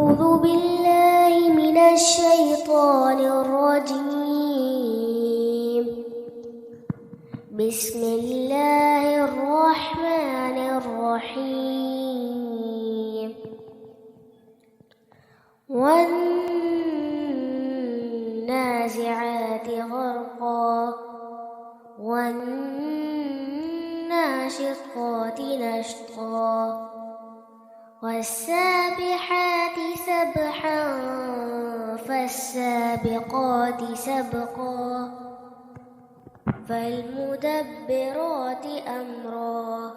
أعوذ بالله من الشيطان الرجيم. بسم الله الرحمن الرحيم. والنازعات غرقا والناشطات نشطا والسابحات سبحا فالسابقات سبقا فالمدبرات أمرا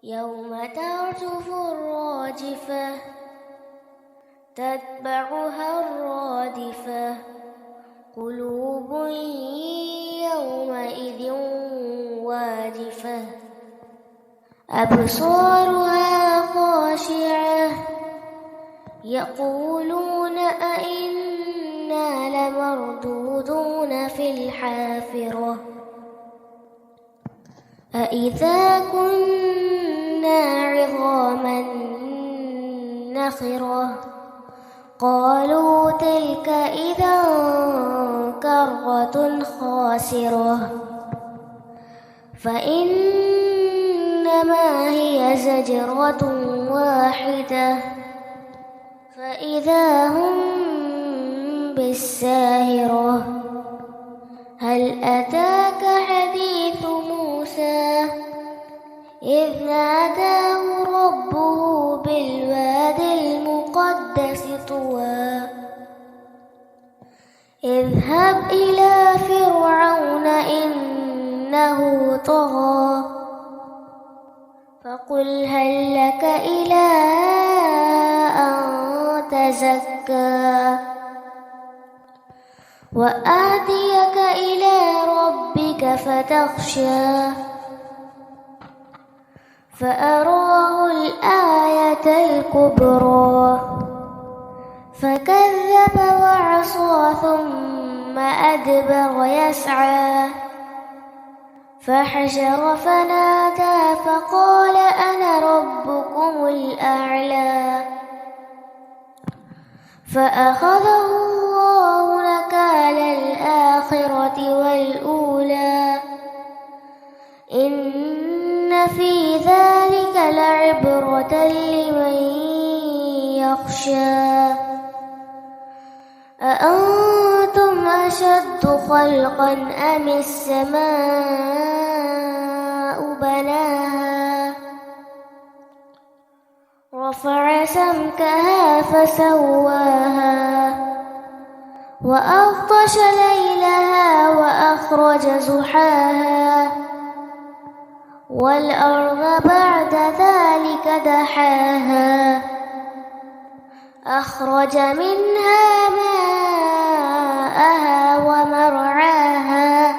يوم ترجف الراجفة تتبعها الرادفة قلوب يومئذ واجفة أبصارها خاشعة يقولون أئنا لمردودون في الحافرة أئذا كنا عظاما نخرة قالوا تلك إذا كرة خاسرة فإنما هي زجرة واحدة فإذا هم بالساهرة هل أتاك حديث موسى إذ ناداه ربه بالواد المقدس طوى اذهب إلى فرعون إنه طغى فقل هل لك إلى أن تزكى وأهديك إلى ربك فتخشى فأراه الآية الكبرى فكذب وعصى ثم أدبر يسعى فحشر فنادى فقال أنا ربكم الأعلى فأخذه الله نكال الآخرة والأولى إن في ذلك لعبرة لمن يخشى أأنتم أشد خلقا أم السماء بناها رفع سمكها فسواها وأغطش ليلها وأخرج زحاها والأرض بعد ذلك دحاها أخرج منها ماءها ومرعاها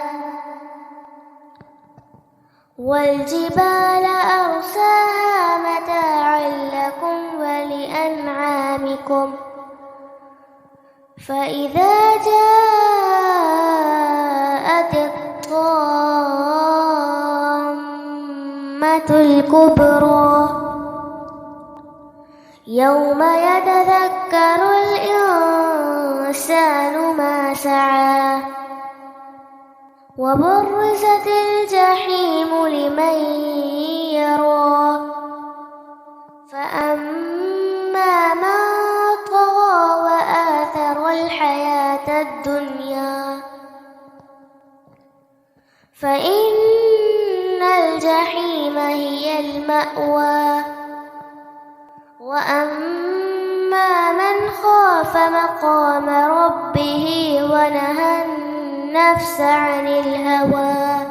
والجبال أرساها متاعا لكم ولأنعامكم فإذا جاءت الطامة الكبرى يوم يتذكر الإنسان ما سعى وبرزت الجحيم لمن يرى فأما من طغى وآثر الحياة الدنيا فإن الجحيم هي المأوى وأما من خاف مقام ربه ونهى النفس عن الهوى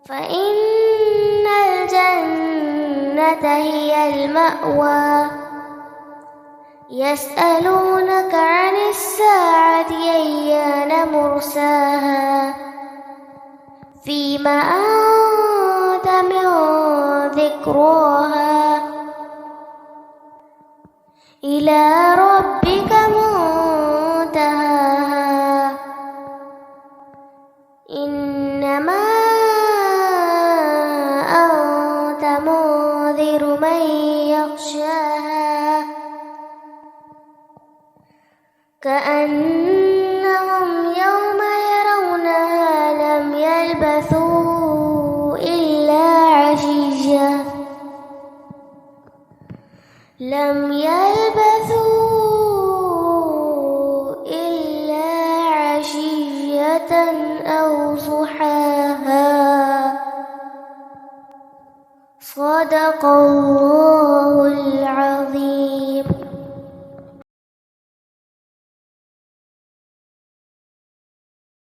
فإن الجنة هي المأوى يسألونك عن الساعة أيان مرساها فيما أنت من ذكراها إلى ربك منتهاها إنما أنت منذر من يخشاها كأنهم يوم يرونها لم يلبثوا إلا عشية أو ضحاها. صدق الله العظيم.